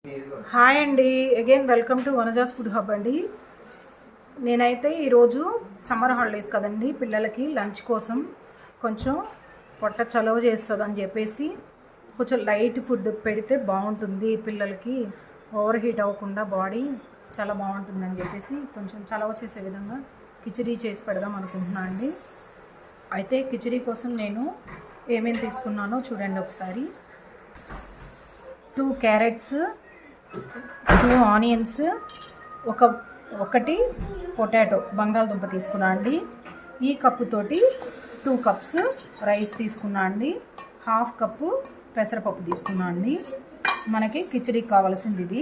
Hi అండి, again welcome to Vanaja's food hub అండి. నేనైతే ఈరోజు సమ్మర్ హాలిడేస్ కదండి, పిల్లలకి లంచ్ కోసం కొంచెం పొట్ట చలవ చేస్తుంది అని చెప్పేసి కొంచెం లైట్ ఫుడ్ పెడితే బాగుంటుంది, పిల్లలకి ఓవర్ హీట్ అవ్వకుండా బాడీ చాలా బాగుంటుంది అని చెప్పేసి కొంచెం చలవ చేసే విధంగా కిచిడీ చేసి పెడదాం అనుకుంటున్నాను అండి. అయితే కిచిడీ కోసం నేను ఏమేమి తీసుకున్నానో చూడండి ఒకసారి. 2 క్యారెట్స్, 2 ఆనియన్స్, ఒకటి పొటాటో బంగాళదుంప తీసుకున్నా అండి. ఈ కప్పుతోటి 2 కప్స్ రైస్ తీసుకున్నా అండి. 1/2 కప్పు పెసరపప్పు తీసుకున్నా అండి. మనకి కిచిడీకి కావాల్సింది ఇది.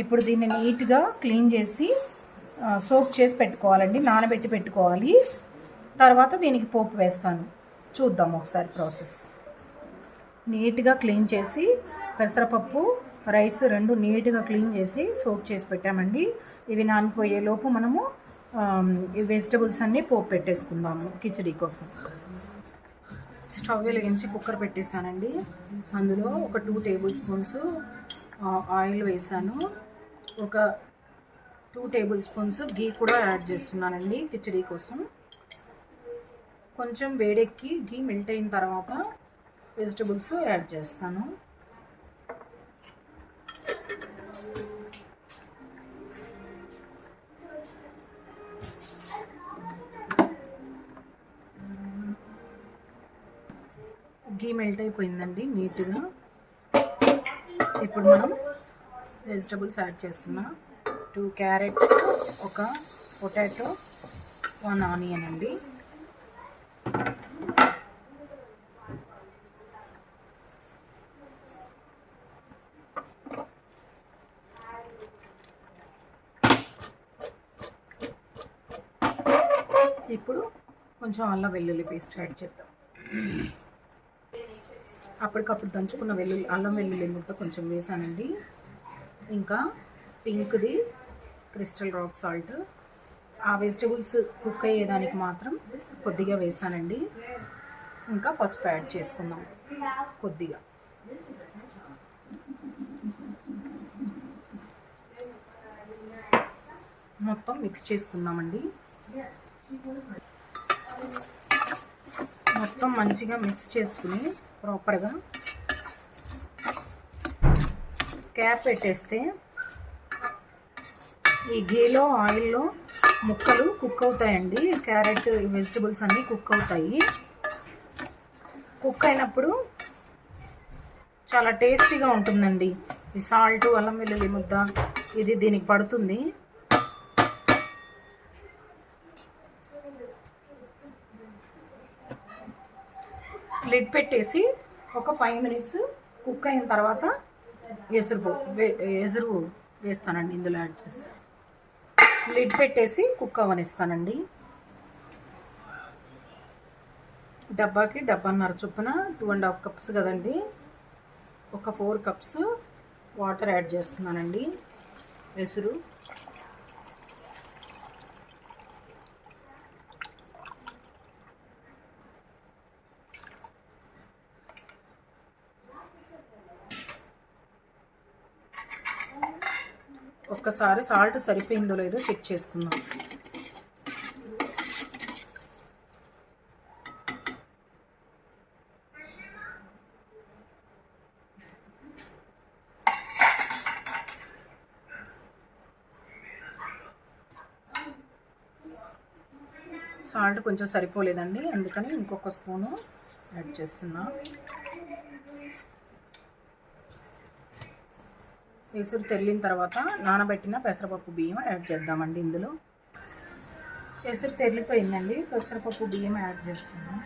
ఇప్పుడు దీన్ని నీట్గా క్లీన్ చేసి సోక్ చేసి పెట్టుకోవాలండి, నానబెట్టి పెట్టుకోవాలి. తర్వాత దీనికి పోపు వేస్తాను, చూద్దాం ఒకసారి ప్రాసెస్. నీట్గా క్లీన్ చేసి పెసరపప్పు రైస్ రెండు నీట్గా క్లీన్ చేసి సోక్ చేసి పెట్టామండి. ఇవి నానిపోయే లోపు మనము ఈ వెజిటబుల్స్ అన్నీ పోపు పెట్టేసుకుందాము కిచడీ కోసం. స్టవ్ వెలిగించి కుక్కర్ పెట్టేశానండి. అందులో ఒక 2 టేబుల్ స్పూన్స్ ఆయిల్ వేసాను. ఒక 2 టేబుల్ స్పూన్స్ గీ కూడా యాడ్ చేస్తున్నానండి కిచడీ కోసం. కొంచెం వేడెక్కి గీ మెల్ట్ అయిన తర్వాత వెజిటబుల్స్ యాడ్ చేస్తాను. గీ మెల్ట్ అయిపోయిందండి నీట్గా. ఇప్పుడు మనం వెజిటబుల్స్ యాడ్ చేస్తున్నాం. 2 క్యారెట్స్, ఒక పొటాటో, 1 ఆనియన్ అండి. ఇప్పుడు కొంచెం అల్లం వెల్లుల్లి పేస్ట్ యాడ్ చేద్దాం. అప్పటికప్పుడు దంచుకున్న అల్లం వెల్లుల్లి ముద్ద కొంచెం వేసానండి. ఇంకా పింక్ది క్రిస్టల్ రాక్ సాల్ట్, ఆ వెజిటబుల్స్ కుక్ అయ్యేదానికి మాత్రం కొద్దిగా వేసానండి. ఇంకా పసుపు యాడ్ చేసుకుందాం కొద్దిగా. మొత్తం మిక్స్ చేసుకుందామండి. మొత్తం మంచిగా మిక్స్ చేసుకుని ప్రాపర్గా క్యాప్ పెట్టేస్తే ఈ గీలో ఆయిల్లో ముక్కలు కుక్ అవుతాయండి. క్యారెట్ వెజిటబుల్స్ అన్నీ కుక్ అవుతాయి. కుక్ అయినప్పుడు చాలా టేస్టీగా ఉంటుందండి. ఈ సాల్ట్, అల్లం వెల్లుల్లి ముద్ద ఇది దీనికి పడుతుంది. లిడ్ పెట్టేసి ఒక 5 మినిట్స్ కుక్ అయిన తర్వాత ఎసురు వేస్తానండి ఇందులో యాడ్ చేసి. లిడ్ పెట్టేసి కుక్ అవనిస్తానండి. డబ్బాకి డబ్బాన్నర చొప్పున 2.5 కప్స్ కదండి, ఒక 4 కప్స్ వాటర్ యాడ్ చేస్తున్నానండి. ఎసురు ఒక్కసారి సాల్ట్ సరిపోయిందో లేదో చెక్ చేసుకుందాం. సాల్ట్ కొంచెం సరిపోలేదండి, అందుకని ఇంకొక స్పూను యాడ్ చేస్తున్నా. ఎసురు తెల్లిన తర్వాత నానబెట్టిన పెసరపప్పు బియ్యం యాడ్ చేద్దామండి ఇందులో. ఎసురు తెల్లిపోయిందండి, పెసరపప్పు బియ్యం యాడ్ చేస్తున్నాం.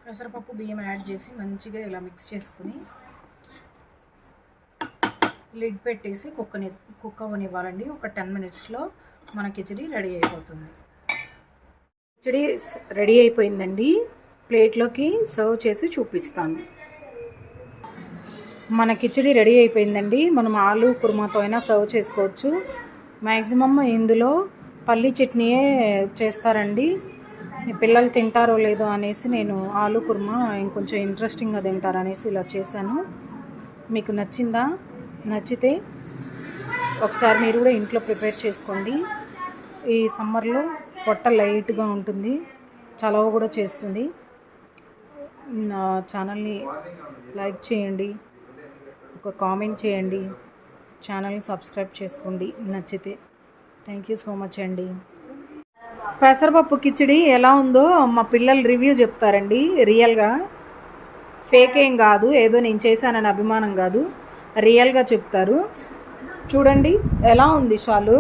పెసరపప్పు బియ్యం యాడ్ చేసి మంచిగా ఇలా మిక్స్ చేసుకుని లిడ్ పెట్టేసి కుక్ అవ్వనివ్వాలండి. ఒక 10 మినిట్స్లో మన కిచడీ రెడీ అయిపోతుంది. కిచడీ రెడీ అయిపోయిందండి. ప్లేట్లోకి సర్వ్ చేసి చూపిస్తాను. మన కిచిడి రెడీ అయిపోయిందండి. మనం ఆలు కుర్మాతో అయినా సర్వ్ చేసుకోవచ్చు. మ్యాక్సిమమ్ ఇందులో పల్లీ చట్నీయే చేస్తారండి. పిల్లలు తింటారో లేదో అనేసి నేను ఆలు కుర్మా ఇంకొంచెం ఇంట్రెస్టింగ్గా తింటారనేసి ఇలా చేశాను. మీకు నచ్చిందా? నచ్చితే ఒకసారి మీరు కూడా ఇంట్లో ప్రిపేర్ చేసుకోండి. ఈ సమ్మర్లో పొట్ట లైట్గా ఉంటుంది, చలవ కూడా చేస్తుంది. నా ఛానల్ని లైక్ చేయండి, ఒక కామెంట్ చేయండి, ఛానల్ని సబ్స్క్రైబ్ చేసుకోండి నచ్చితే. థ్యాంక్ యూ సో మచ్ అండి. పెసరపప్పు కిచిడి ఎలా ఉందో మా పిల్లలు రివ్యూ చెప్తారండి. రియల్గా ఫేక్ ఏం కాదు, ఏదో నేను చేశానని అభిమానం కాదు, రియల్గా చెప్తారు. చూడండి ఎలా ఉంది షాలు.